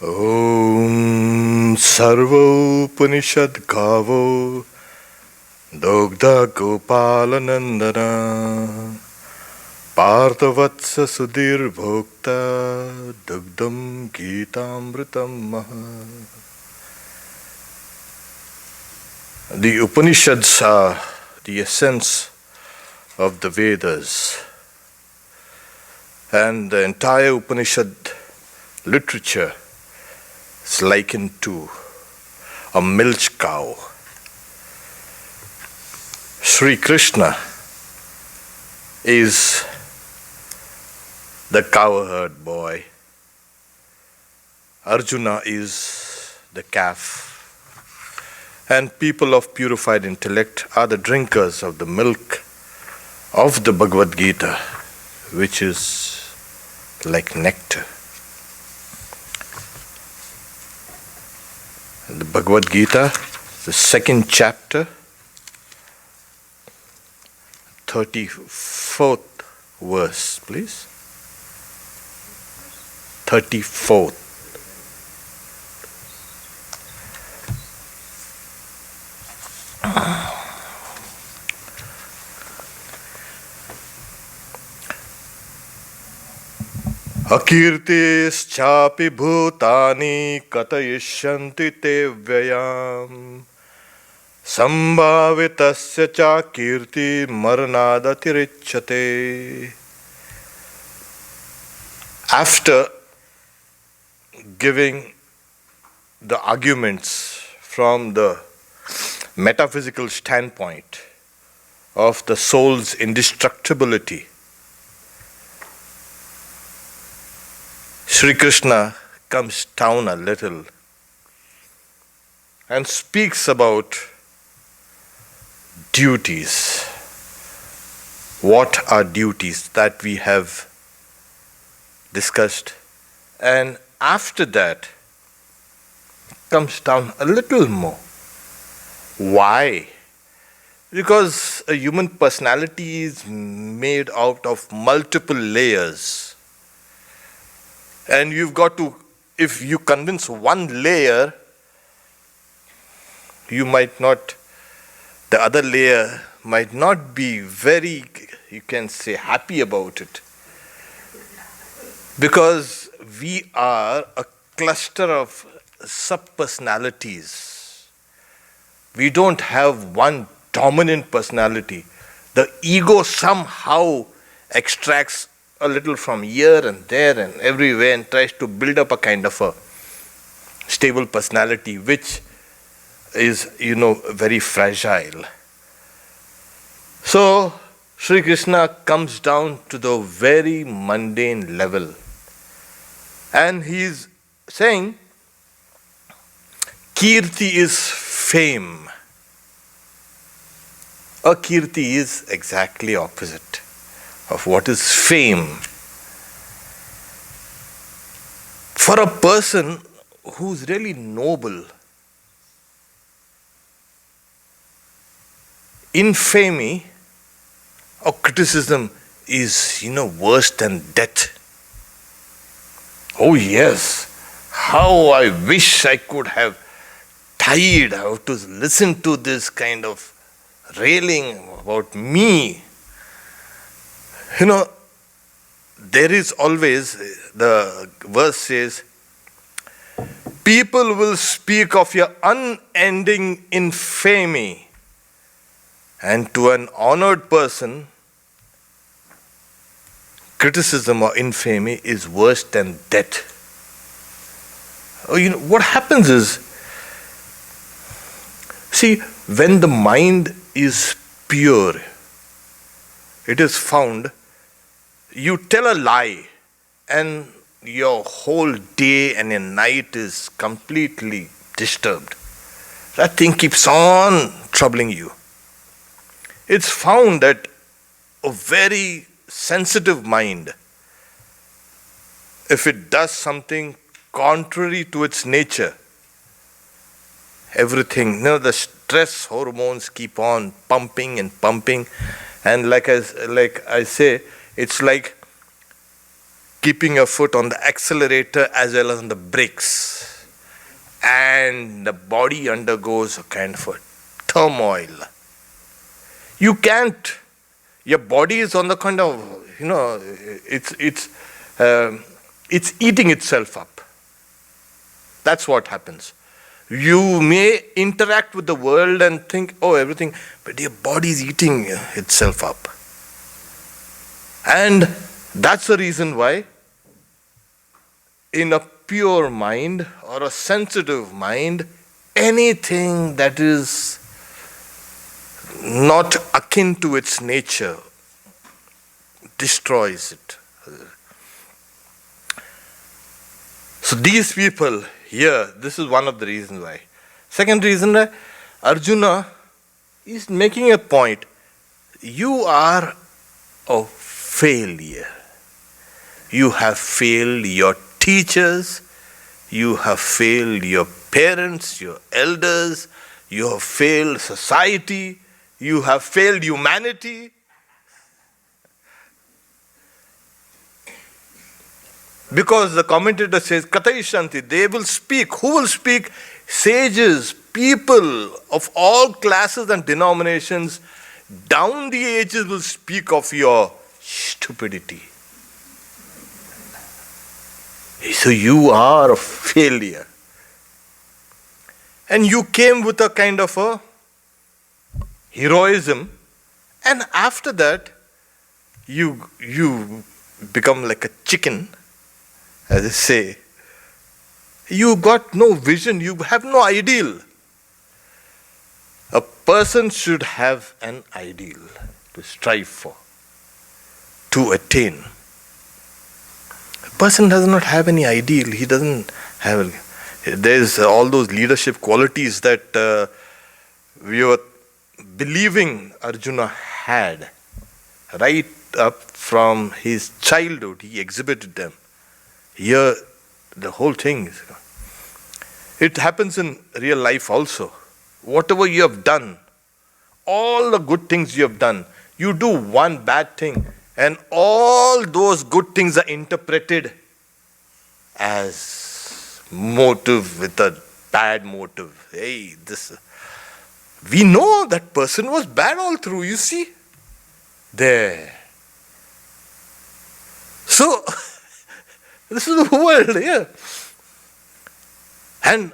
Om Sarva Upanishad Gavo Dogda Gopalanandana Parthavatsa Sudhir Bhokta Dugdam Gitamritam Maha. The Upanishads are the essence of the Vedas, and the entire Upanishad literature is likened to a milch cow. Sri Krishna is the cowherd boy. Arjuna is the calf. And people of purified intellect are the drinkers of the milk of the Bhagavad Gita, which is like nectar. The Bhagavad Gita, the second chapter, 34th verse, please. 34th. Akirtischapi bhutani katayishyanti te vyayam sambhavitasya cha kirti marnadatirichyate. After giving the arguments from the metaphysical standpoint of the soul's indestructibility, Sri Krishna comes down a little and speaks about duties. What are duties that we have discussed? And after that, comes down a little more. Why? Because a human personality is made out of multiple layers. And you've got to, if you convince one layer, you might not, the other layer might not be very, you can say, happy about it. Because we are a cluster of sub-personalities. We don't have one dominant personality. The ego somehow extracts a little from here and there and everywhere and tries to build up a kind of a stable personality, which is, very fragile. So, Sri Krishna comes down to the very mundane level. And he is saying, Kirti is fame. A Kirti is exactly opposite of what is fame. For a person who's really noble, infamy or criticism is, worse than death. Oh yes, how I wish I could have died, how to listen to this kind of railing about me. There is always, the verse says, people will speak of your unending infamy, and to an honored person, criticism or infamy is worse than death. What happens is, see, when the mind is pure, it is found, you tell a lie and your whole day and your night is completely disturbed. That thing keeps on troubling you. It's found that a very sensitive mind, if it does something contrary to its nature, everything, the stress hormones keep on pumping and pumping. And like I say, it's like keeping your foot on the accelerator as well as on the brakes. And the body undergoes a kind of a turmoil. You can't, your body is on the kind of, it's eating itself up. That's what happens. You may interact with the world and think, oh, everything, but your body is eating itself up. And that's the reason why in a pure mind or a sensitive mind, anything that is not akin to its nature destroys it. So these people here, this is one of the reasons why. Second reason, Arjuna is making a point. You are a failure. You have failed your teachers, you have failed your parents, your elders, you have failed society, you have failed humanity. Because the commentator says, Katayishanti, they will speak. Who will speak? Sages, people of all classes and denominations, down the ages will speak of your stupidity. So you are a failure. And you came with a kind of a heroism, and after that, you become like a chicken, as they say. You got no vision, you have no ideal. A person should have an ideal to strive for, to attain. A person does not have any ideal, he doesn't have. There's all those leadership qualities that we were believing Arjuna had. Right up from his childhood, he exhibited them. Here, the whole thing is. It happens in real life also. Whatever you have done, all the good things you have done, you do one bad thing, and all those good things are interpreted as motive with a bad motive. Hey, we know that person was bad all through, you see. There. So, this is the world, yeah. And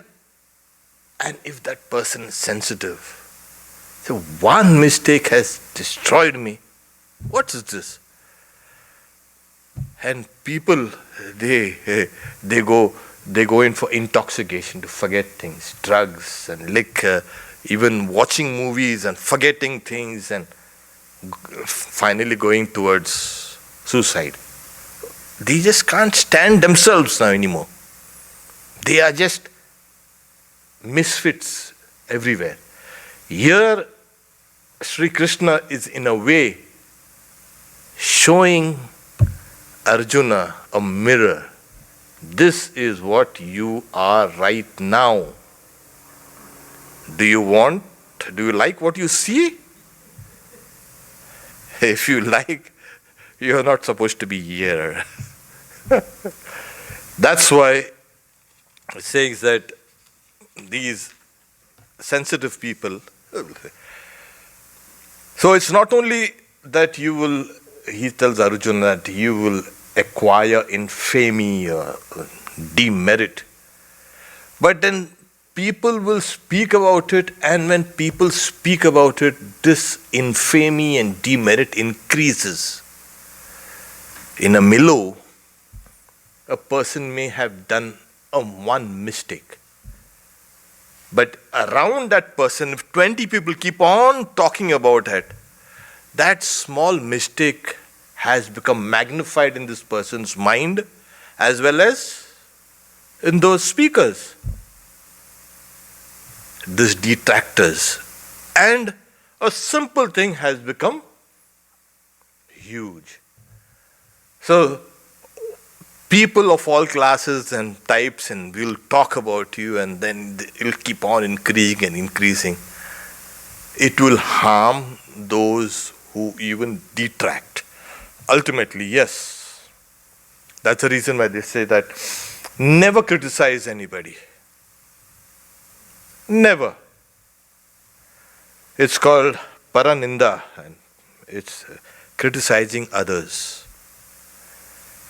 if that person is sensitive, so one mistake has destroyed me. What is this? And people, they go in for intoxication to forget things, drugs and liquor, even watching movies and forgetting things and finally going towards suicide. They just can't stand themselves now anymore. They are just misfits everywhere. Here, Sri Krishna is in a way showing Arjuna a mirror. This is what you are right now. Do you like what you see? If you like, you are not supposed to be here. That's why it says that these sensitive people, so it's not only that you will, he tells Arjuna that you will acquire infamy or demerit, but then people will speak about it, and when people speak about it, this infamy and demerit increases. In a milieu, a person may have done one mistake. But around that person, if 20 people keep on talking about it, that small mistake has become magnified in this person's mind as well as in those speakers, these detractors. And a simple thing has become huge. So, people of all classes and types and will talk about you, and then it will keep on increasing and increasing. It will harm those who even detract. Ultimately, yes, That's the reason why they say that never criticize anybody. Never. It's called paraninda, and it's criticizing others.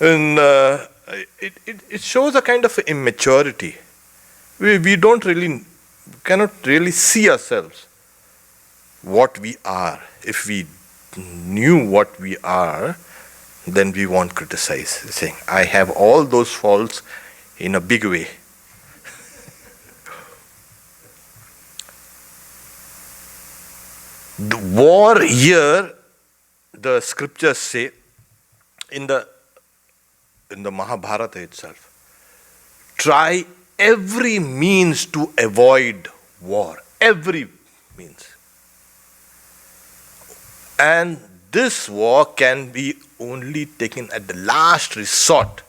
And it shows a kind of immaturity. We cannot really see ourselves what we are. If we knew what we are, then we won't criticize, saying, I have all those faults in a big way. The war here, the scriptures say, in the Mahabharata itself, try every means to avoid war. Every means. And this war can be only taken at the last resort.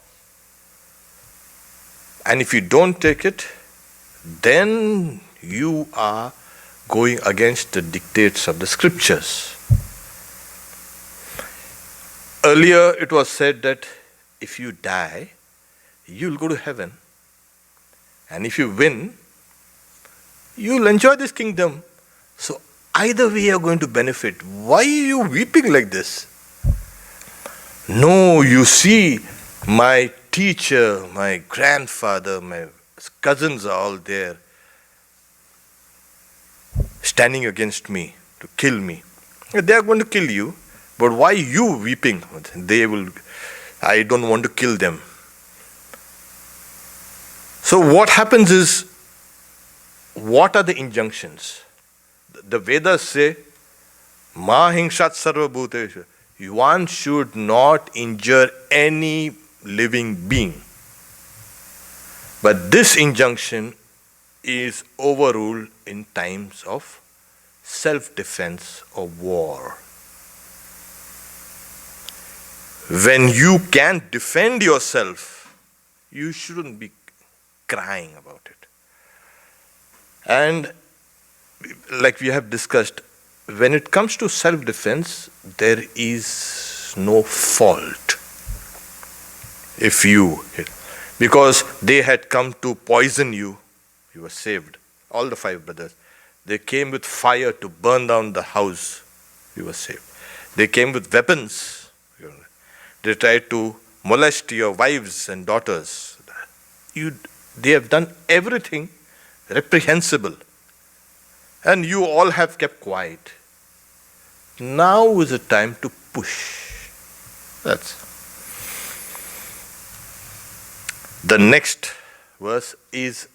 And if you don't take it, then you are going against the dictates of the scriptures. Earlier it was said that if you die, you'll go to heaven. And if you win, you'll enjoy this kingdom. So either way you're going to benefit. Why are you weeping like this? No, you see, my teacher, my grandfather, my cousins are all there, standing against me to kill me. They are going to kill you, but why you weeping? I don't want to kill them. So what happens is, what are the injunctions? The Vedas say, Ma hingshat sarva bhuteshu. One should not injure any living being. But this injunction is overruled in times of self-defense or war. When you can't defend yourself, you shouldn't be crying about it. And like we have discussed, when it comes to self-defense, there is no fault. Because they had come to poison you, you were saved. All the 5 brothers. They came with fire to burn down the house, you were saved. They came with weapons. They tried to molest your wives and daughters. They have done everything reprehensible. And you all have kept quiet. Now is the time to push. The next verse is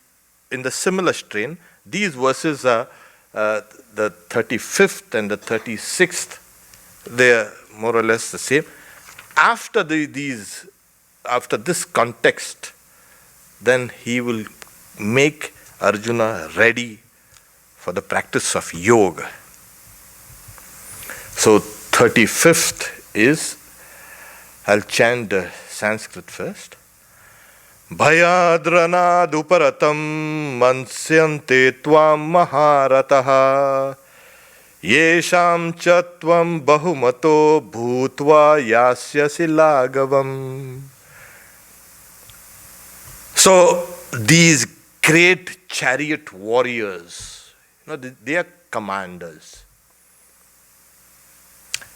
in the similar strain. These verses are the 35th and the 36th. They are more or less the same. After this context, then he will make Arjuna ready for the practice of yoga. So 35th is, I'll chant the Sanskrit first. Bhayadranaduparatam mansyante tvam maharataha yesham cha tvam bahumato bhutva yasyasi lagavam. So these great chariot warriors, they are commanders.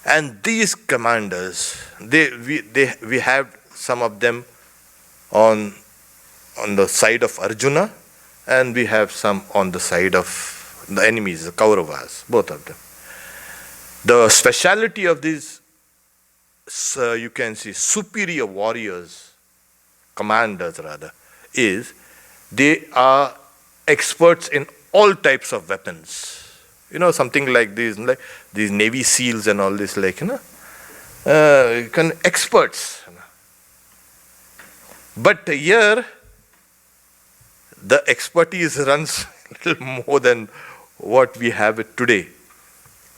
And these commanders, we have some of them on the side of Arjuna, and we have some on the side of the enemies, the Kauravas, both of them. The speciality of these, you can see, superior warriors, commanders rather, is they are experts in all types of weapons. Something like these Navy SEALs and all this, experts. But here, the expertise runs a little more than what we have it today.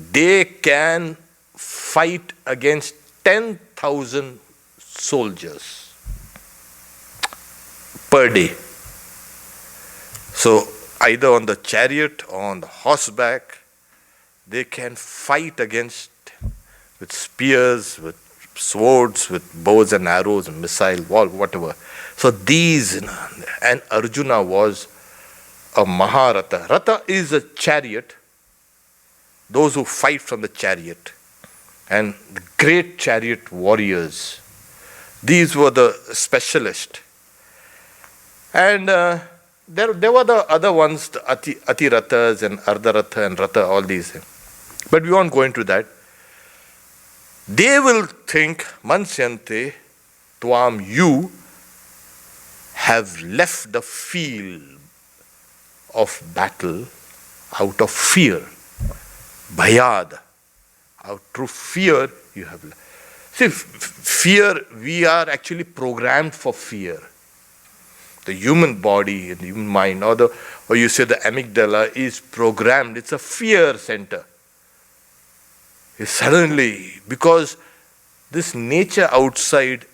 They can fight against 10,000 soldiers per day. So either on the chariot or on the horseback, they can fight with spears, with swords, with bows and arrows, and missile, whatever. So these, and Arjuna was a Maharatha. Ratha is a chariot, those who fight from the chariot, and the great chariot warriors. These were the specialists. And there were the other ones, the Ati Rathas and Ardharatha and Ratha, all these things. But we won't go into that. They will think, Mansyante, Tvam, you have left the field of battle out of fear. Bhayad. Out through fear you have left. See, fear, we are actually programmed for fear. The human body and the human mind, or you say the amygdala is programmed. It's a fear center. It's suddenly, because this nature outside,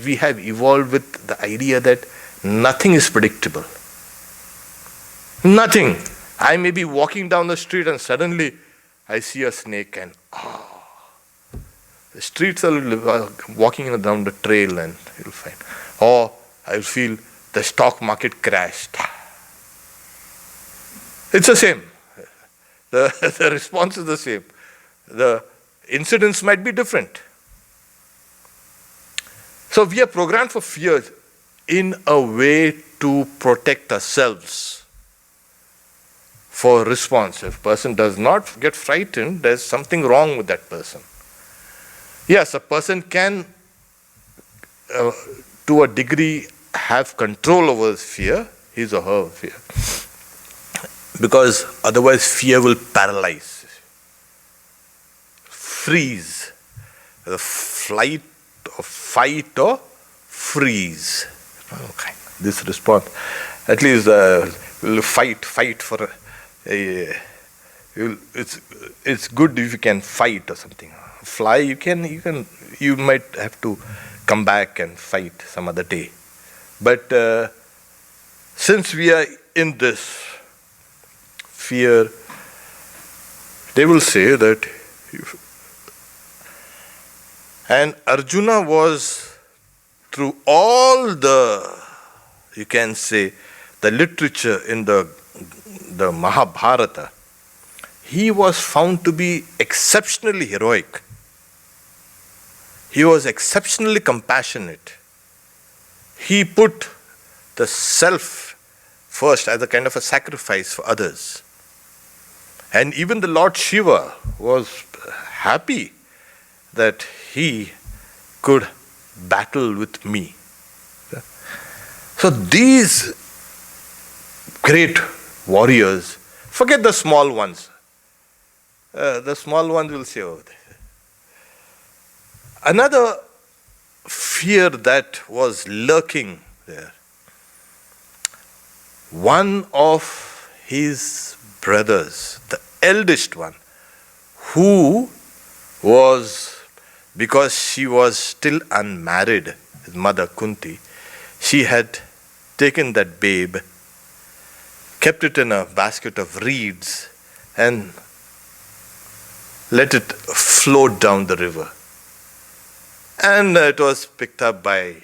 we have evolved with the idea that nothing is predictable. Nothing. I may be walking down the street and suddenly I see a snake and the streets are walking down the trail and you'll find. Or I feel the stock market crashed. It's the same. The response is the same. The incidents might be different. So we are programmed for fear in a way to protect ourselves. For response. If a person does not get frightened, there's something wrong with that person. Yes, a person can, to a degree, have control over his fear, his or her fear. Because otherwise fear will paralyze, freeze, the flight or fight or freeze. Okay. This response, at least we'll fight for it's good if you can fight or something. Fly, you might have to come back and fight some other day. But since we are in this fear, they will say that, and Arjuna was, through all the, you can say, the literature in the Mahabharata, he was found to be exceptionally heroic. He was exceptionally compassionate. He put the self first as a kind of a sacrifice for others. And even the Lord Shiva was happy that he could battle with me. So these great warriors, forget the small ones. The small ones will say, oh. Another fear that was lurking there. One of his brothers, the eldest one, who was, because she was still unmarried, his mother Kunti, she had taken that babe, kept it in a basket of reeds, and let it float down the river. And it was picked up by,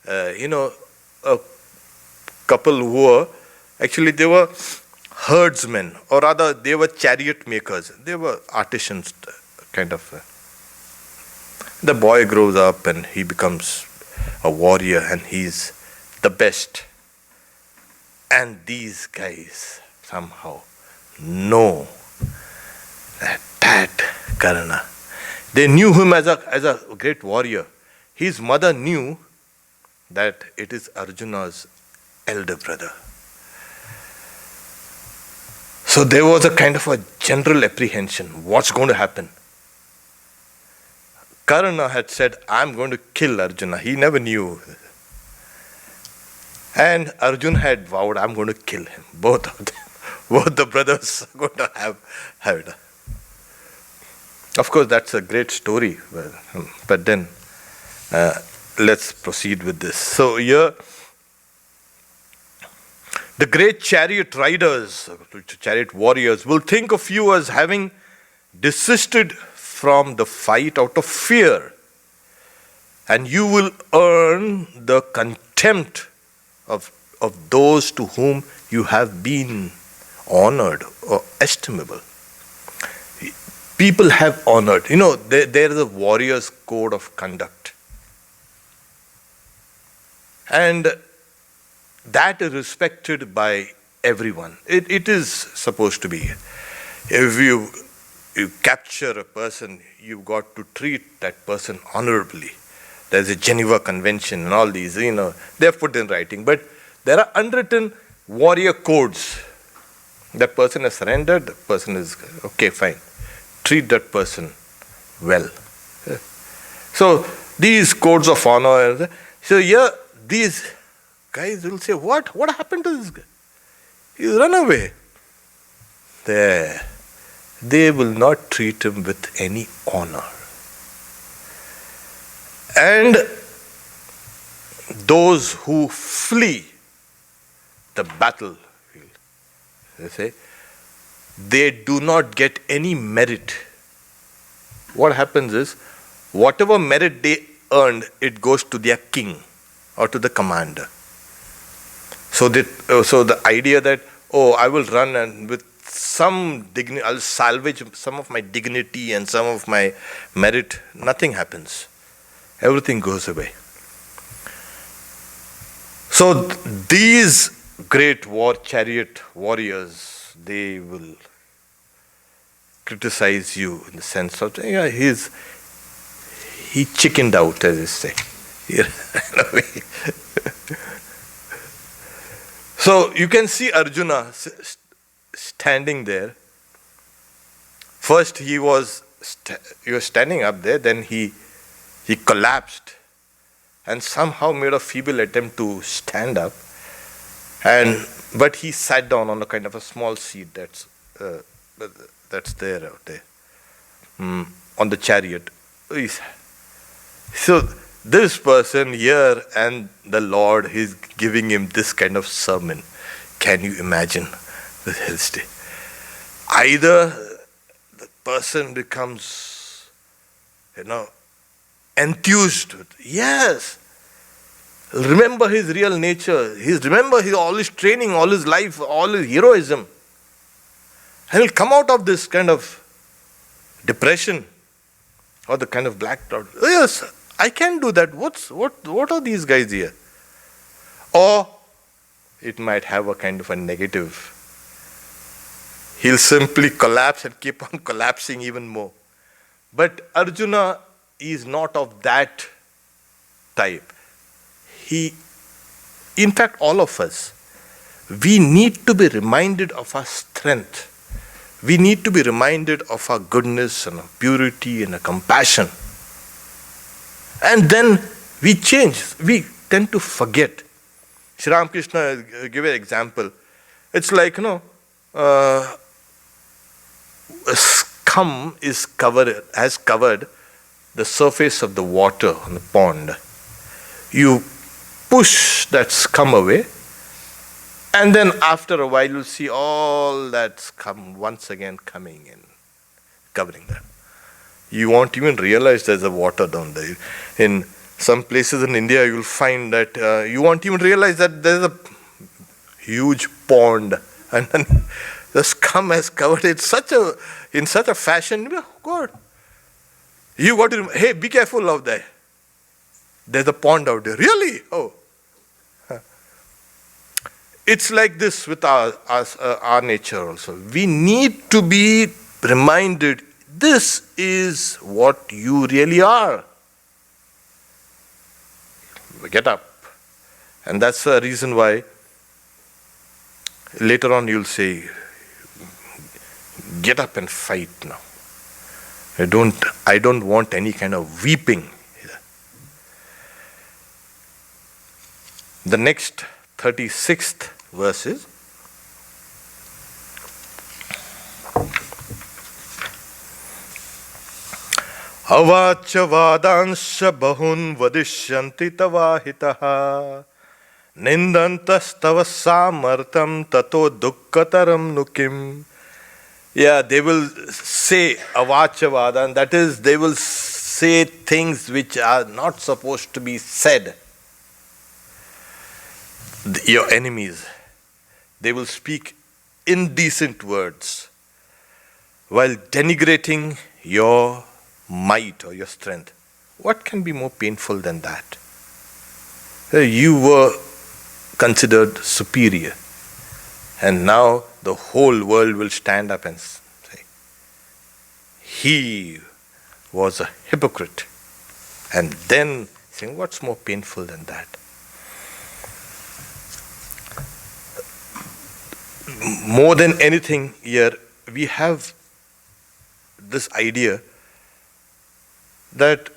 a couple who were, actually they were herdsmen, or rather they were chariot makers. They were artisans, kind of. The boy grows up and he becomes a warrior and he's the best. And these guys somehow know that Karna. They knew him as a great warrior. His mother knew that it is Arjuna's elder brother. So there was a kind of a general apprehension. What's going to happen? Karna had said, I'm going to kill Arjuna. He never knew. And Arjuna had vowed, I'm going to kill him. Both of them. Both the brothers are going to have it. Of course, that's a great story. But then, let's proceed with this. So here, the great chariot riders, chariot warriors, will think of you as having desisted from the fight out of fear. And you will earn the contempt of those to whom you have been honored or estimable. People have honored. There is a warrior's code of conduct. And that is respected by everyone. It is supposed to be. If you capture a person, you've got to treat that person honorably. There's a Geneva Convention and all these, they're put in writing. But there are unwritten warrior codes. That person has surrendered, the person is, okay, fine. Treat that person well. So, these codes of honor. So, here, these guys will say, what happened to this guy? He's run away. They will not treat him with any honor. And those who flee the battlefield, they say, they do not get any merit. What happens is, whatever merit they earned, it goes to their king or to the commander. So the idea that, I will run and with some dignity, I'll salvage some of my dignity and some of my merit, nothing happens. Everything goes away. So these great chariot warriors, they will criticize you in the sense of, he chickened out, as they say. So you can see Arjuna standing there. First he was standing up there, then he collapsed and somehow made a feeble attempt to stand up. But he sat down on a kind of a small seat that's there out there on the chariot. So this person here and the Lord is giving him this kind of sermon. Can you imagine the state? Either the person becomes, enthused with, yes, remember his real nature, remember all his training, all his life, all his heroism, and he'll come out of this kind of depression or the kind of black cloud. Oh, yes, I can do that. What are these guys here? Or it might have a kind of a negative. He'll simply collapse and keep on collapsing even more. But Arjuna is not of that type. In fact, all of us, we need to be reminded of our strength. We need to be reminded of our goodness and our purity and our compassion. And then we change. We tend to forget. Sri Ramakrishna gave an example. It's like, a scum has covered the surface of the water on the pond. You push that scum away, and then after a while you'll see all that scum once again coming in, covering that. You won't even realize there's a water down there. In some places in India, you'll find that you won't even realize that there's a huge pond, and then the scum has covered it in such a fashion. Oh God, you got to, hey, be careful of that. There's a pond out there. Really? Oh. It's like this with our nature also. We need to be reminded, this is what you really are. Get up. And that's the reason why later on you'll say, get up and fight now. I don't want any kind of weeping. The next 36th verse is, Avacha vadansha bahun vadishyanti tavahitaha nindantas tava samartam tato dukkataram nukim Yeah, they will say avachavada, and that is, they will say things which are not supposed to be said. Your enemies, they will speak indecent words while denigrating your might or your strength. What can be more painful than that? You were considered superior, and now the whole world will stand up and say, he was a hypocrite. And then saying, what's more painful than that? More than anything here, we have this idea that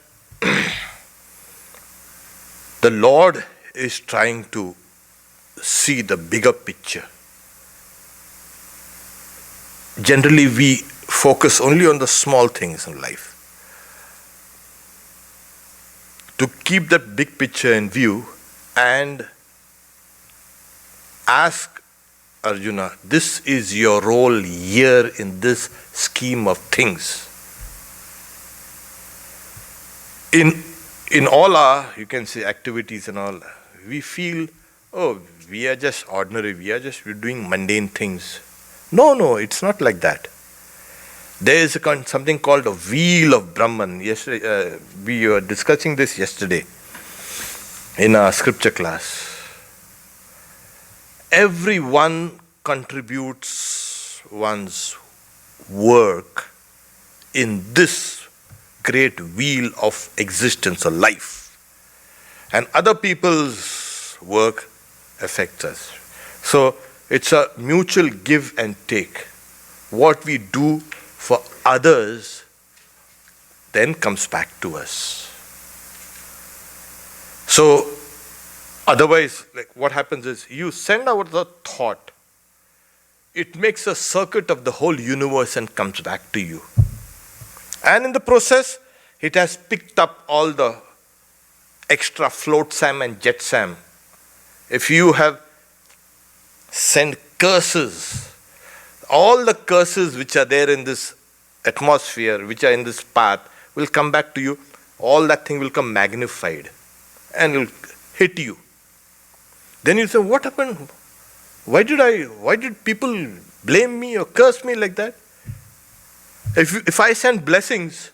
the Lord is trying to see the bigger picture. Generally, we focus only on the small things in life. To keep that big picture in view and ask Arjuna, this is your role here in this scheme of things. In all our, you can say, activities and all, we feel, oh, we are just ordinary, we're doing mundane things. No, it's not like that. There is something called a wheel of Brahman. Yesterday, we were discussing this yesterday in our scripture class. Everyone contributes one's work in this great wheel of existence or life. And other people's work affects us. So it's a mutual give and take. What we do for others then comes back to us. So otherwise, like what happens is, you send out the thought, it makes a circuit of the whole universe and comes back to you. And in the process, it has picked up all the extra flotsam and jetsam. If you have sent curses, all the curses which are there in this atmosphere, which are in this path, will come back to you. All that thing will come magnified and will hit you. Then you say, what happened? Why did people blame me or curse me like that? If I send blessings,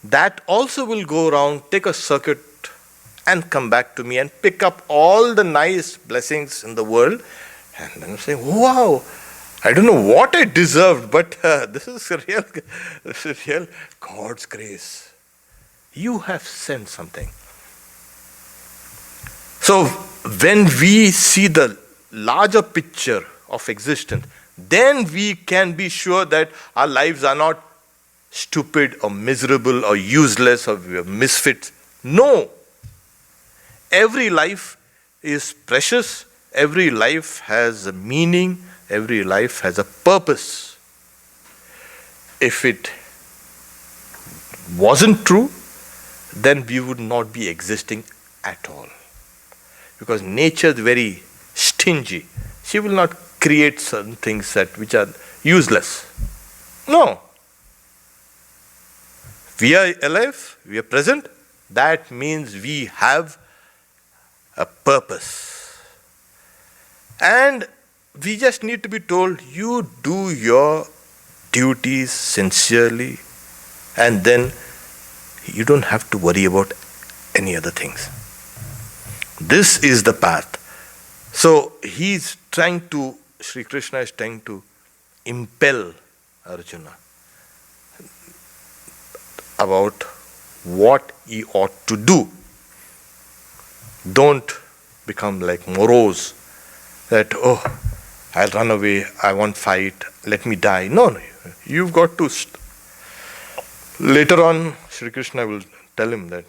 that also will go around, take a circuit and come back to me and pick up all the nice blessings in the world, and then say, wow, I don't know what I deserved, but this is real God's grace. You have sent something. So when we see the larger picture of existence, then we can be sure that our lives are not stupid or miserable or useless or we are misfits. No. Every life is precious. Every life has a meaning. Every life has a purpose. If it wasn't true, then we would not be existing at all. Because nature is very stingy. She will not create certain things which are useless. No. We are alive, we are present. That means we have a purpose. And we just need to be told, you do your duties sincerely, and then you don't have to worry about any other things. This is the path. So Sri Krishna is trying to impel Arjuna about what he ought to do. Don't become like morose, that, oh, I'll run away, I won't fight, let me die. No, you've got to. Later on, Sri Krishna will tell him that,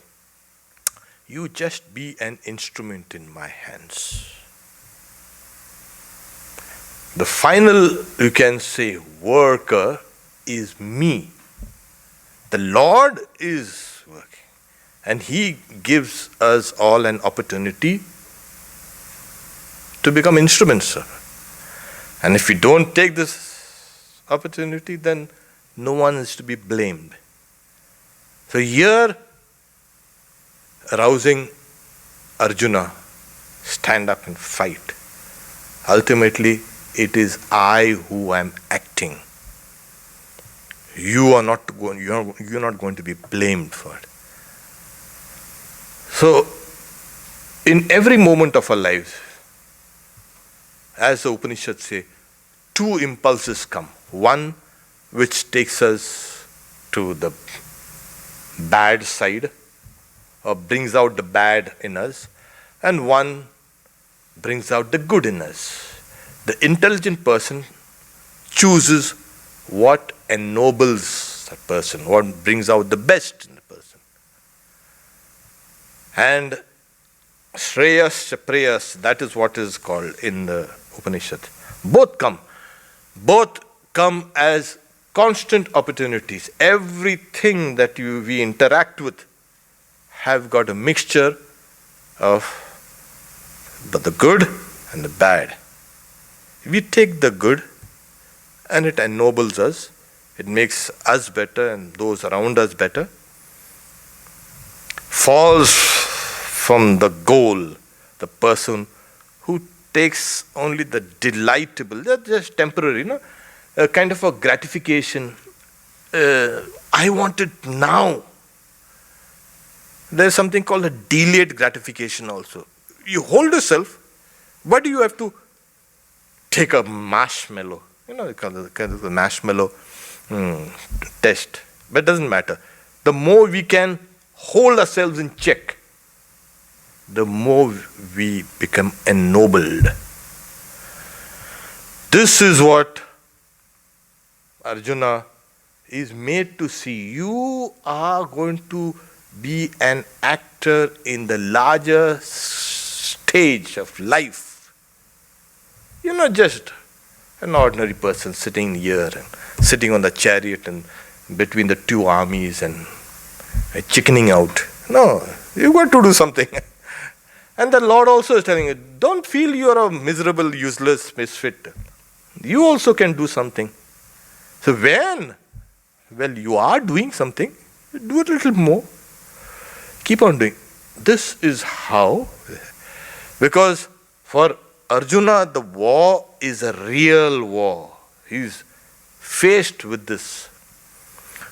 you just be an instrument in my hands. The final, you can say, worker is me. The Lord is working. And He gives us all an opportunity to become instruments. And if we don't take this opportunity, then no one is to be blamed. So here, arousing Arjuna, stand up and fight. Ultimately, it is I who am acting. You're not going to be blamed for it. So, in every moment of our lives, as the Upanishads say, two impulses come. One which takes us to the bad side, or brings out the bad in us, and one brings out the good in us. The intelligent person chooses what ennobles that person, what brings out the best in the person. And Shreyas, Preyas, that is what is called in the Upanishad. Both come as constant opportunities. Everything that we interact with have got a mixture of the good and the bad. We take the good and it ennobles us. It makes us better and those around us better. Falls from the goal, the person who takes only the delightable, that's just temporary, a kind of a gratification. I want it now. There's something called a delayed gratification also. You hold yourself, but you have to take a marshmallow, kind of the marshmallow test. But it doesn't matter. The more we can hold ourselves in check, the more we become ennobled. This is what Arjuna is made to see. You are going to be an actor in the larger stage of life. You're not just an ordinary person sitting here and sitting on the chariot and between the two armies and chickening out. No, you've got to do something. And the Lord also is telling you, don't feel you are a miserable, useless misfit. You also can do something. So when? Well, you are doing something, do a little more. Keep on doing. This is how. Because for Arjuna, the war is a real war. He's faced with this.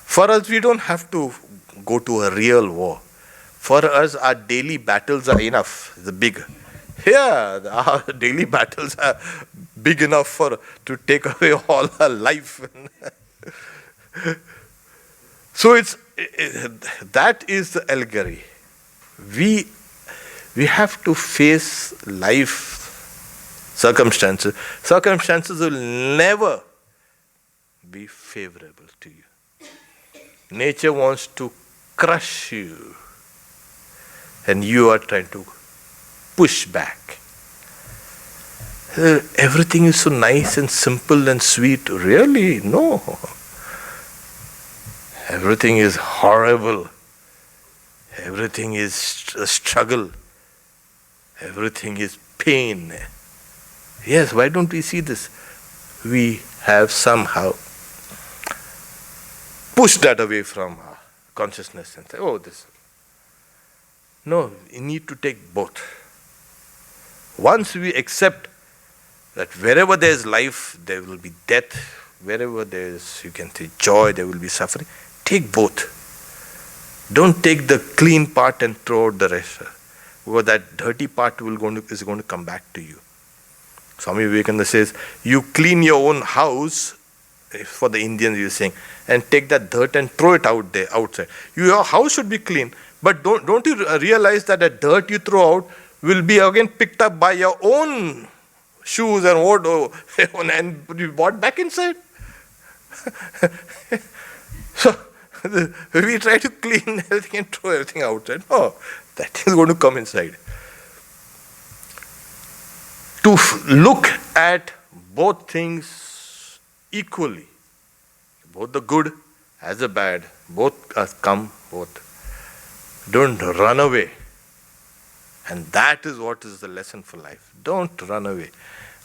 For us, we don't have to go to a real war. For us, our daily battles are enough. The big. Here, our daily battles are big enough to take away all our life. So that is the allegory. We have to face life circumstances. Circumstances will never be favorable to you. Nature wants to crush you, and you are trying to push back. Everything is so nice and simple and sweet. Really? No. Everything is horrible. Everything is a struggle. Everything is pain. Yes, why don't we see this? We have somehow pushed that away from our consciousness and say, oh, this. No, you need to take both. Once we accept that wherever there is life, there will be death. Wherever there is, you can say, joy, there will be suffering. Take both. Don't take the clean part and throw out the rest. Because that dirty part is going to come back to you. Swami Vivekananda says, you clean your own house, for the Indians you're saying, and take that dirt and throw it out there, outside. Your house should be clean. But don't you realize that the dirt you throw out will be again picked up by your own shoes and wardrobe and be brought back inside? So, we try to clean everything and throw everything outside. No, that is going to come inside. To look at both things equally, both the good as the bad, both come, both. Don't run away. And that is what is the lesson for life. Don't run away.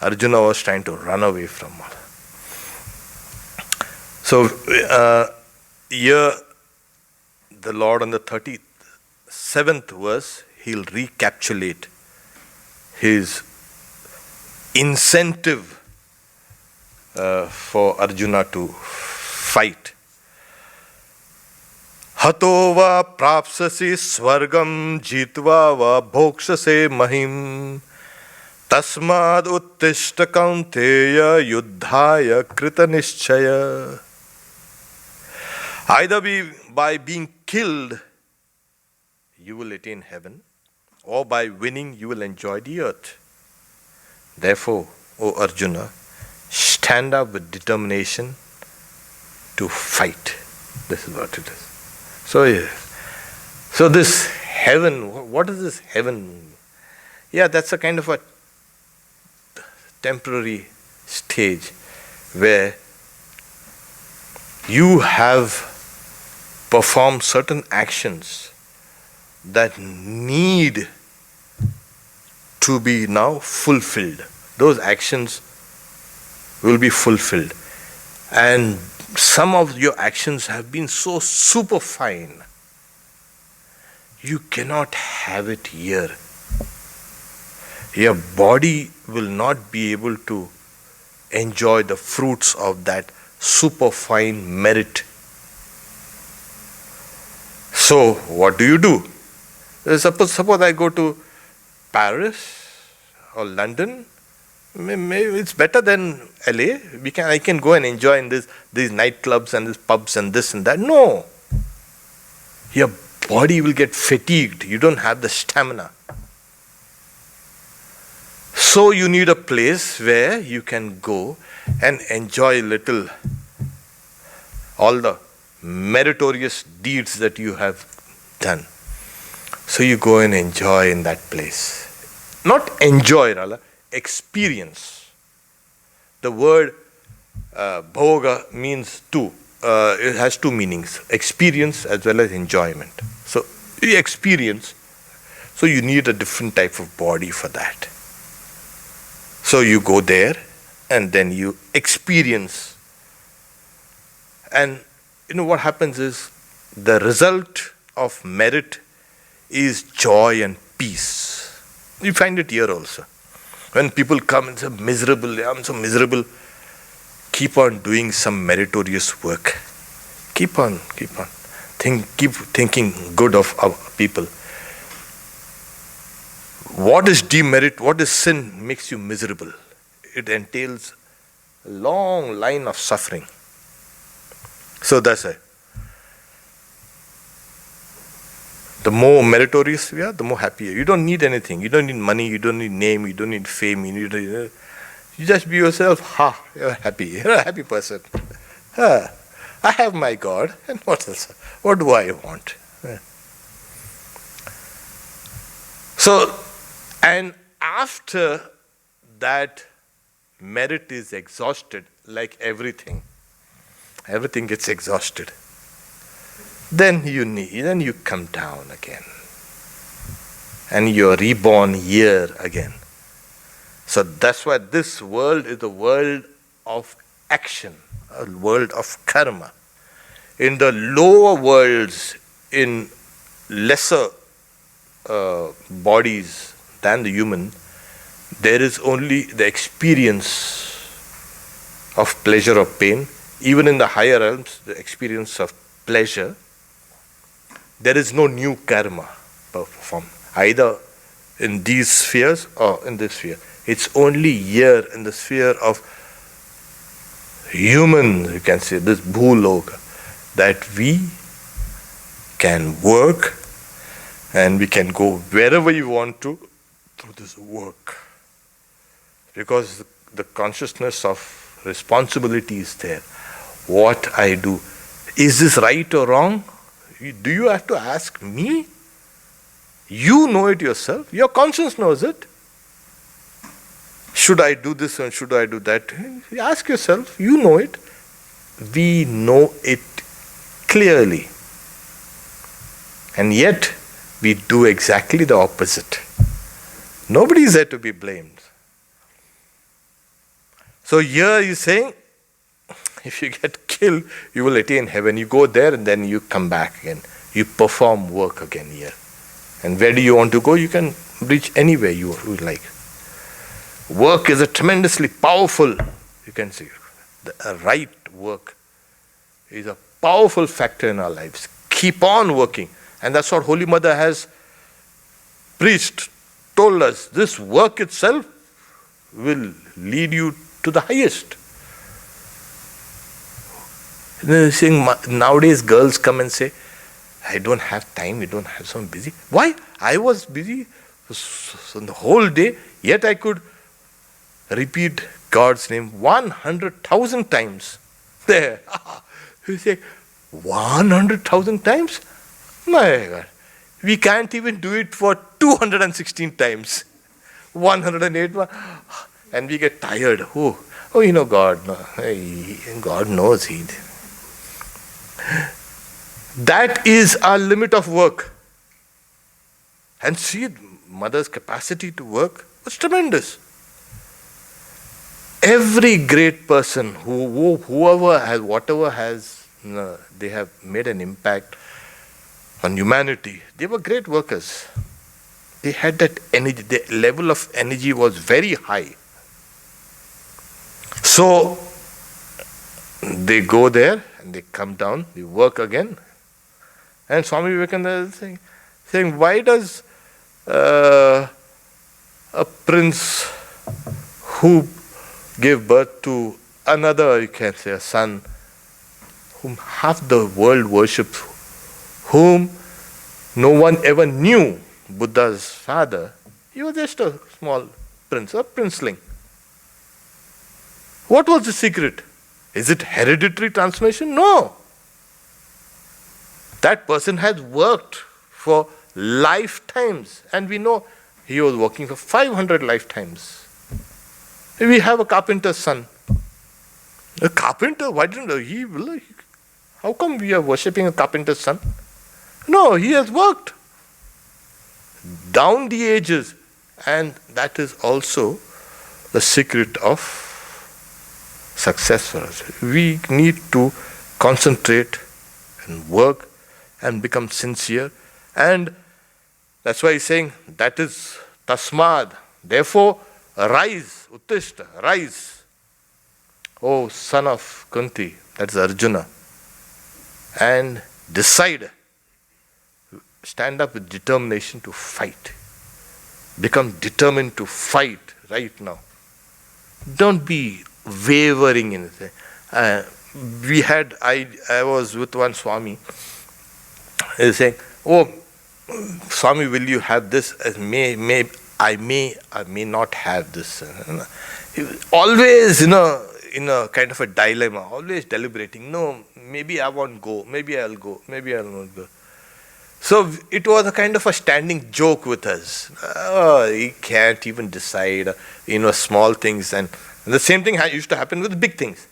Arjuna was trying to run away from all. So, here the Lord on the 37th verse, he'll recapitulate his incentive for Arjuna to fight. Hato va prapsasi swargam jitva va bhokshase mahim tasmad uttishta kaunteya yuddhaya krita nishchaya. Either by being killed you will attain heaven, or by winning you will enjoy the earth. Therefore, O Arjuna, stand up with determination to fight. This is what it is. So this heaven, what is this heaven? Yeah, that's a kind of a temporary stage where you have performed certain actions that need to be now fulfilled. Those actions will be fulfilled. And some of your actions have been so super fine, you cannot have it here. Your body will not be able to enjoy the fruits of that super fine merit. So, what do? Suppose I go to Paris or London. Maybe it's better than LA. I can go and enjoy in these nightclubs and these pubs and this and that. No. Your body will get fatigued. You don't have the stamina. So you need a place where you can go and enjoy all the meritorious deeds that you have done. So you go and enjoy in that place. Not enjoy, Rala. Experience. The word bhoga means two. It has two meanings: experience as well as enjoyment. So you experience. So you need a different type of body for that. So you go there and then you experience. And what happens is the result of merit is joy and peace. You find it here also. When people come and say, I'm so miserable, keep on doing some meritorious work. Keep on. Keep thinking good of our people. What is demerit, what is sin makes you miserable? It entails a long line of suffering. So that's it. The more meritorious we are, the more happier. You don't need anything. You don't need money, you don't need name, you don't need fame. You just be yourself. You're happy. You're a happy person. I have my God, and what else? What do I want? So, and after that merit is exhausted, like everything gets exhausted. Then you come down again. And you're reborn here again. So that's why this world is a world of action, a world of karma. In the lower worlds, in lesser bodies than the human, there is only the experience of pleasure or pain. Even in the higher realms, the experience of pleasure. There is no new karma performed, either in these spheres or in this sphere. It's only here in the sphere of human, you can say, this bhuloka, that we can work and we can go wherever we want to through this work. Because the consciousness of responsibility is there. What I do, is this right or wrong? Do you have to ask me? You know it yourself. Your conscience knows it. Should I do this and should I do that? Ask yourself. You know it. We know it clearly. And yet, we do exactly the opposite. Nobody is there to be blamed. So here he's saying, if you get kill, you will attain heaven. You go there and then you come back again. You perform work again here. And where do you want to go? You can reach anywhere you like. Work is a tremendously powerful, you can see, the right work is a powerful factor in our lives. Keep on working. And that's what Holy Mother has preached, told us. This work itself will lead you to the highest. Saying, nowadays girls come and say, I don't have time, so I'm busy. Why? I was busy so the whole day, yet I could repeat God's name 100,000 times. There. You say, 100,000 times? My God. We can't even do it for 216 times. 108, and we get tired. Oh, God. God knows He. That is our limit of work. And see, Mother's capacity to work was tremendous. Every great person, whoever has, whatever has, they have made an impact on humanity. They were great workers. They had that energy. The level of energy was very high. So, they go there and they come down, they work again. And Swami Vivekananda is saying, why does a prince who gave birth to another, you can say, a son, whom half the world worships, whom no one ever knew, Buddha's father, he was just a small prince, a princeling. What was the secret? Is it hereditary transmission? No. That person has worked for lifetimes, and we know he was working for 500 lifetimes. We have a carpenter's son. A carpenter? Why didn't he? How come we are worshipping a carpenter's son? No, he has worked down the ages, and that is also the secret of success for us. We need to concentrate and work and become sincere, and that's why he's saying that is tasmad. Therefore, rise, uttishta, rise. O son of Kunti, that's Arjuna, and decide. Stand up with determination to fight. Become determined to fight right now. Don't be wavering in it. I was with one Swami. He was saying, "Oh, Swami, will you have this? I may not have this." He was always, in a kind of a dilemma, always deliberating. No, maybe I won't go. Maybe I'll go. Maybe I'll not go. So it was a kind of a standing joke with us. He can't even decide, small things. And the same thing used to happen with big things.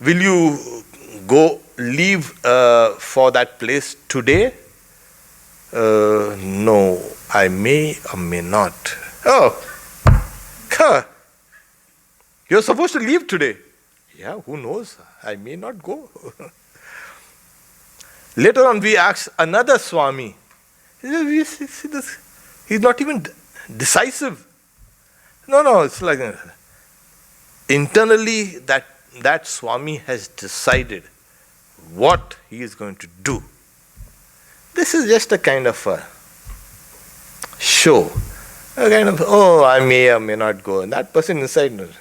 Will you leave for that place today? No, I may or may not. You're supposed to leave today. Yeah, who knows? I may not go. Later on, we asked another Swami. See this? He's not even decisive. No, it's like internally that Swami has decided what he is going to do. This is just a kind of a show. A kind of, I may or may not go. And that person inside knows.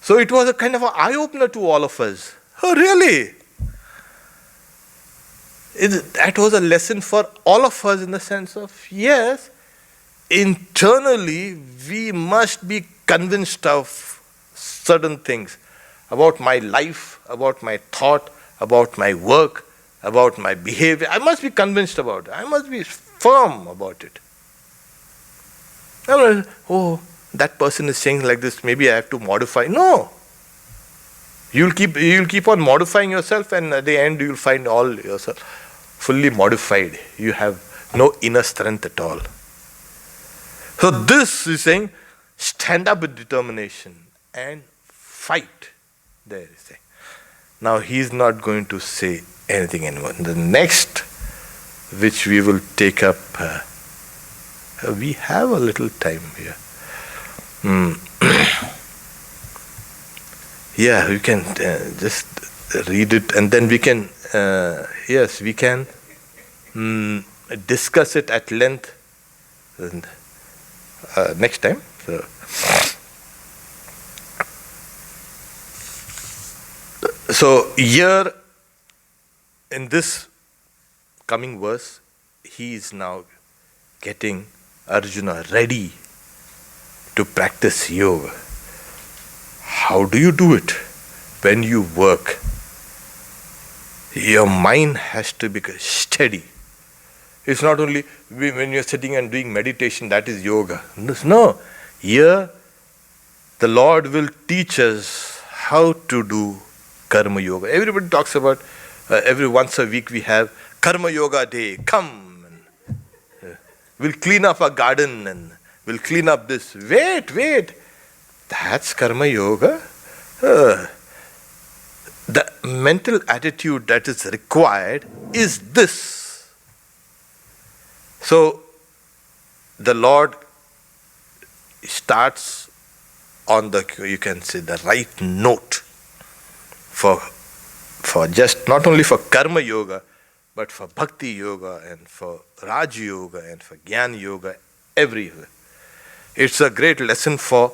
So it was a kind of an eye-opener to all of us. Oh, really? That was a lesson for all of us in the sense of, yes, internally we must be convinced of certain things about my life, about my thought, about my work, about my behavior. I must be convinced about it. I must be firm about it. That person is saying like this, maybe I have to modify. No. You'll keep on modifying yourself, and at the end you'll find all yourself fully modified. You have no inner strength at all. So this is saying, stand up with determination and fight. There is saying. Now he is not going to say anything anymore. The next, which we will take up, we have a little time here. Yeah, we can just read it, and then we can, yes, we can discuss it at length next time. So here, in this coming verse, he is now getting Arjuna ready to practice yoga. How do you do it? When you work, your mind has to be steady. It's not only when you're sitting and doing meditation, that is yoga. No. Here, the Lord will teach us how to do karma yoga. Everybody talks about, every once a week we have karma yoga day. Come, we'll clean up our garden and we'll clean up this. Wait. That's karma yoga? The mental attitude that is required is this. So, the Lord starts on the, you can say, the right note for just not only for karma yoga, but for bhakti yoga and for Raj yoga and for Jnana yoga, everywhere. It's a great lesson for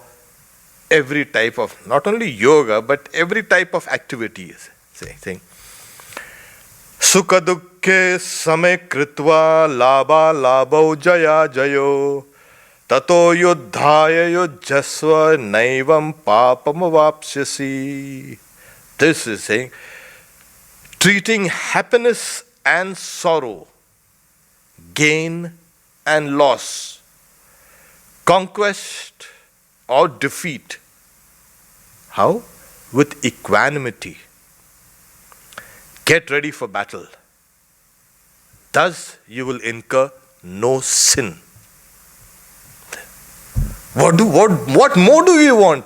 every type of, not only yoga, but every type of activities. Saying, Sukha dukkhe same kritva labha labho jaya jayo tato yudhaya yujjasva naivam papam vapsyasi. This is saying, treating happiness and sorrow, gain and loss, conquest or defeat. How? With equanimity. Get ready for battle. Thus you will incur no sin. What more do you want?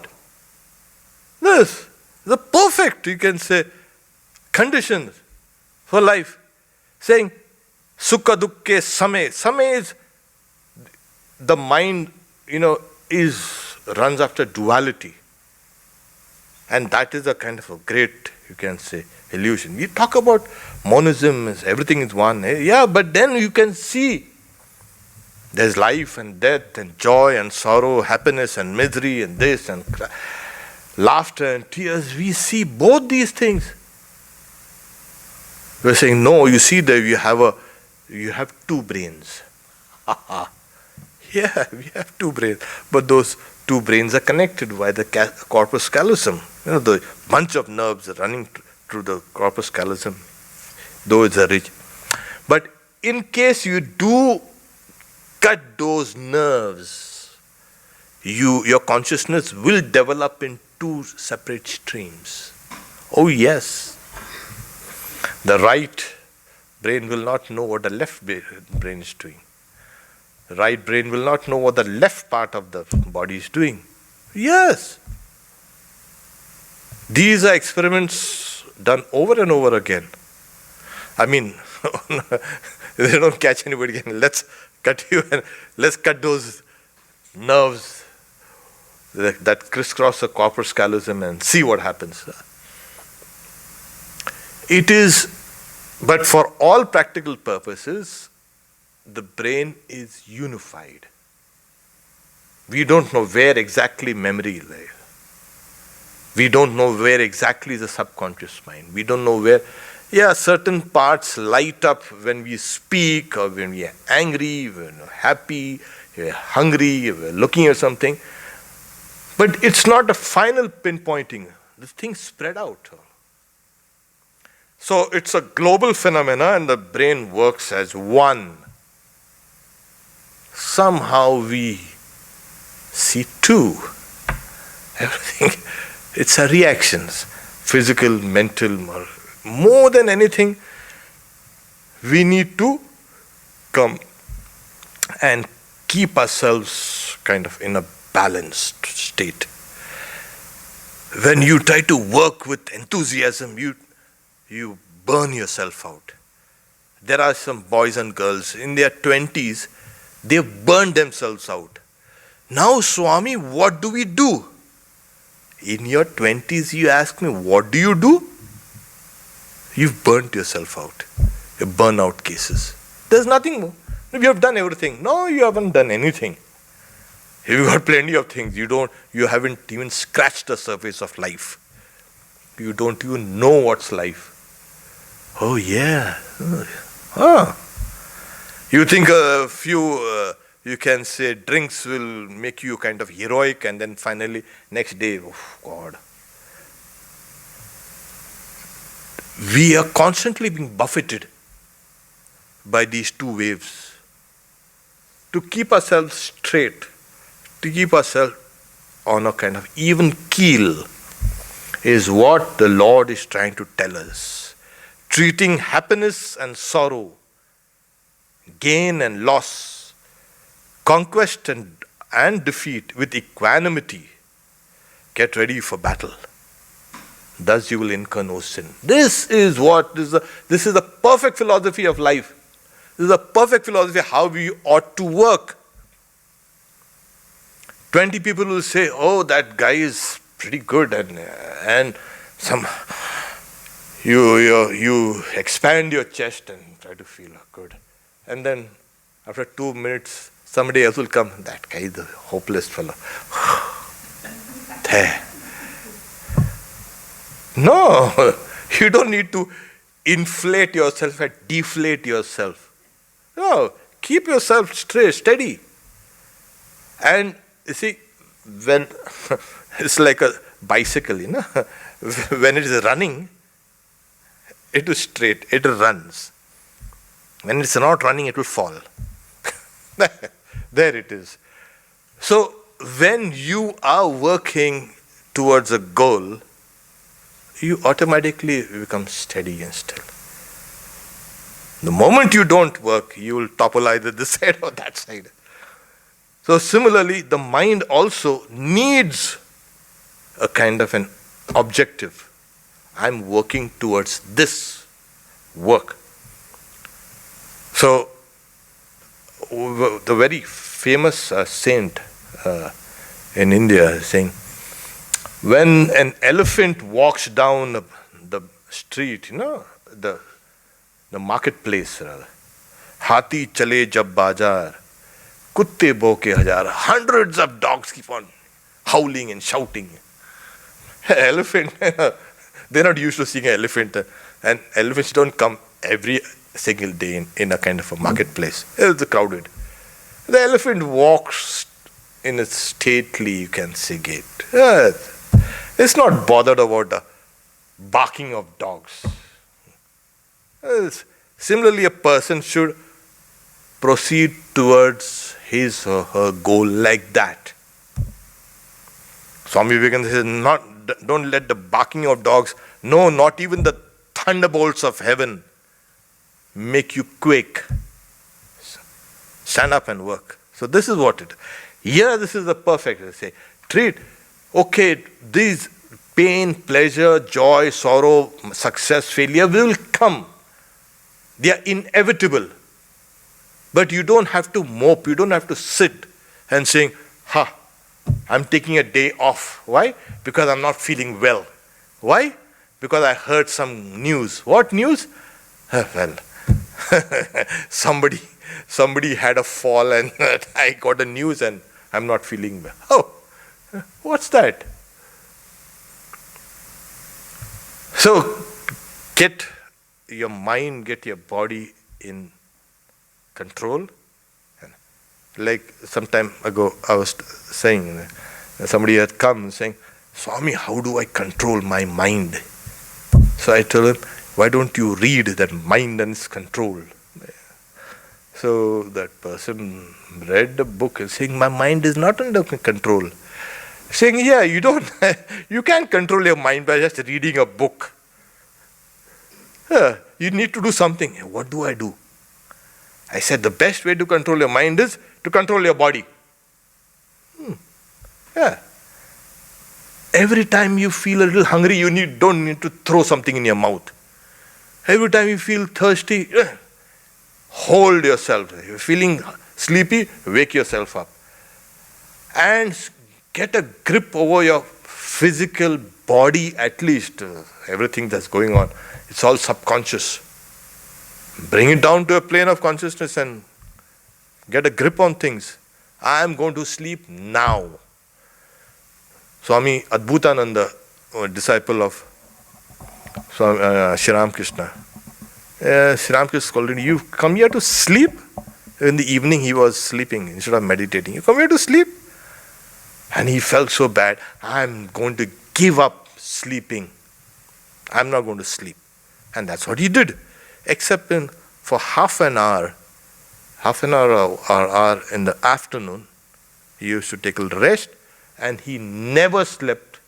This, the perfect, you can say, conditions for life. Saying, Sukha dukkhe same. Same is, the mind, runs after duality. And that is a kind of a great, you can say, illusion. We talk about monism, everything is one. Yeah, but then you can see there's life and death and joy and sorrow, happiness and misery and this and laughter and tears. We see both these things. We're saying, no, you see that you have two brains. Yeah, we have two brains. But those two brains are connected by the corpus callosum. The bunch of nerves running through the corpus callosum, though it's a rich. But in case you do cut those nerves, your consciousness will develop in two separate streams. Oh yes. The right brain will not know what the left brain is doing. The right brain will not know what the left part of the body is doing. Yes. These are experiments done over and over again. I mean, they don't catch anybody again. Let's cut you and let's cut those nerves that crisscross the corpus callosum and see what happens. It is, but for all practical purposes, the brain is unified. We don't know where exactly memory lies. We don't know where exactly is the subconscious mind. We don't know where, certain parts light up when we speak or when we are angry, when we're happy, we're hungry, we're looking at something. But it's not a final pinpointing. The things spread out. So it's a global phenomena and the brain works as one. Somehow we see two. Everything, it's a reactions, physical, mental, more than anything, we need to come and keep ourselves kind of in a balanced state. When you try to work with enthusiasm, you burn yourself out. There are some boys and girls in their 20s, they've burned themselves out. Now, Swami, what do we do? In your 20s, you ask me, what do you do? You've burnt yourself out. Your burnout cases. There's nothing more. You have done everything. No, you haven't done anything. You've got plenty of things. You haven't even scratched the surface of life. You don't even know what's life. Oh yeah. You think a few, you can say, drinks will make you kind of heroic, and then finally, next day, oh God. We are constantly being buffeted by these two waves. To keep ourselves straight, to keep ourselves on a kind of even keel, is what the Lord is trying to tell us. Treating happiness and sorrow, gain and loss, conquest and defeat with equanimity. Get ready for battle. Thus you will incur no sin. This is the perfect philosophy of life. This is a perfect philosophy how we ought to work. 20 people will say, oh, that guy is pretty good, and some you expand your chest and try to feel good. And then after 2 minutes, somebody else will come, that guy is a hopeless fellow. There. No, you don't need to inflate yourself and deflate yourself. No, keep yourself straight, steady. And you see, when it's like a bicycle, when it is running, it is straight, it runs. When it's not running, it will fall. There it is. So, when you are working towards a goal, you automatically become steady and still. The moment you don't work, you will topple either this side or that side. So similarly, the mind also needs a kind of an objective. I'm working towards this work. So, the very famous saint in India is saying, when an elephant walks down the street, the marketplace rather, Hati chale jab bajar, kutte boke hajar, hundreds of dogs keep on howling and shouting. Elephant, they're not used to seeing an elephant, and elephants don't come every single day in a kind of a marketplace. It's crowded. The elephant walks in a stately, you can say, gait. It's not bothered about the barking of dogs. Similarly, a person should proceed towards his or her goal like that. Swami Vivekananda says, don't let the barking of dogs, no, not even the thunderbolts of heaven make you quake. Stand up and work. So this is what it is. Here, this is the perfect. They say, treat, okay, these pain, pleasure, joy, sorrow, success, failure will come. They are inevitable. But you don't have to mope, you don't have to sit and saying, I'm taking a day off. Why? Because I'm not feeling well. Why? Because I heard some news. What news? Well, somebody had a fall and I got the news and I'm not feeling well. Oh, what's that? So, get your mind, get your body in control. Like some time ago, I was saying, somebody had come saying, Swami, how do I control my mind? So I told him, why don't you read that Mind and Its Control? So that person read the book and saying, my mind is not under control. Saying, yeah, you can't control your mind by just reading a book. You need to do something. What do I do? I said, the best way to control your mind is to control your body. Yeah. Every time you feel a little hungry, you don't need to throw something in your mouth. Every time you feel thirsty, hold yourself. You're feeling sleepy, wake yourself up. And get a grip over your physical body at least. Everything that's going on, it's all subconscious. Bring it down to a plane of consciousness and get a grip on things. I am going to sleep now. Swami Adbhutananda, a disciple of Sri Ramakrishna. Sri Ramakrishna called him, you come here to sleep? In the evening he was sleeping instead of meditating. You come here to sleep? And he felt so bad. I'm going to give up sleeping. I'm not going to sleep. And that's what he did. Except for half an hour or in the afternoon, he used to take a little rest, and he never slept.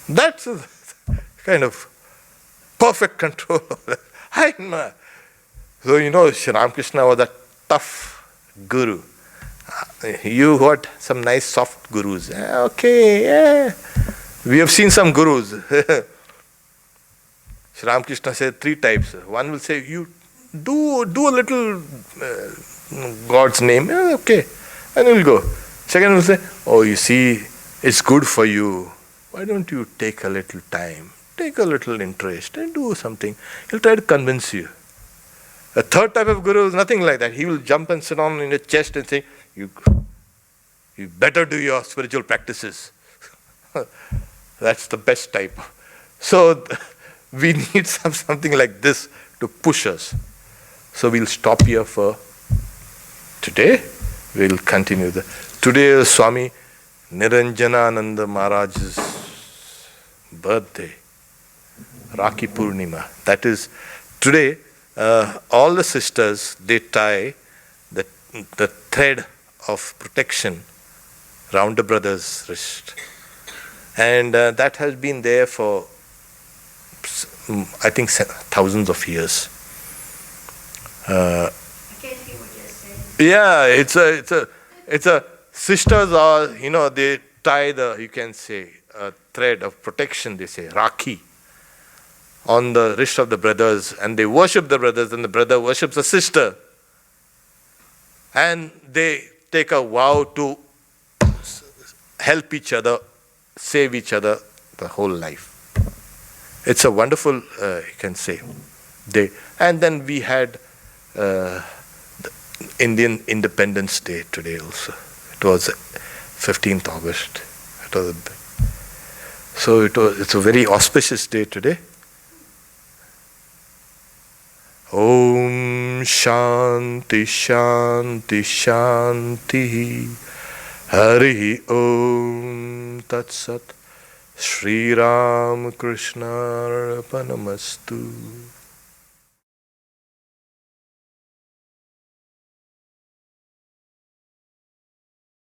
That's a kind of perfect control. So, Sri Ramakrishna was a tough guru. You got some nice soft gurus. Okay, yeah. We have seen some gurus. Sri Ramakrishna said 3 types. One will say, you do a little God's name. Yeah, okay. And we'll go. Second will say, oh, you see, it's good for you. Why don't you take a little time? Take a little interest and do something. He'll try to convince you. A third type of guru is nothing like that. He will jump and sit on in your chest and say, you better do your spiritual practices. That's the best type. So we need something like this to push us. So we'll stop here for today. We'll continue. Today is Swami Niranjanananda Maharaj's birthday, Rakhi Purnima. That is today. All the sisters, they tie the thread of protection round the brother's wrist. And that has been there for, I think, thousands of years. I can see what you're saying. Yeah, it's a sisters are, they tie you can say, a thread of protection, they say, Rakhi, on the wrist of the brothers, and they worship the brothers, and the brother worships the sister. And they take a vow to help each other, save each other the whole life. It's a wonderful, you can say, day. And then we had the Indian Independence Day today also. It was 15th August. It's a very auspicious day today. Om Shanti Shanti Shanti Hari Om Tat Sat Shri Ramakrishna Arpanamastu.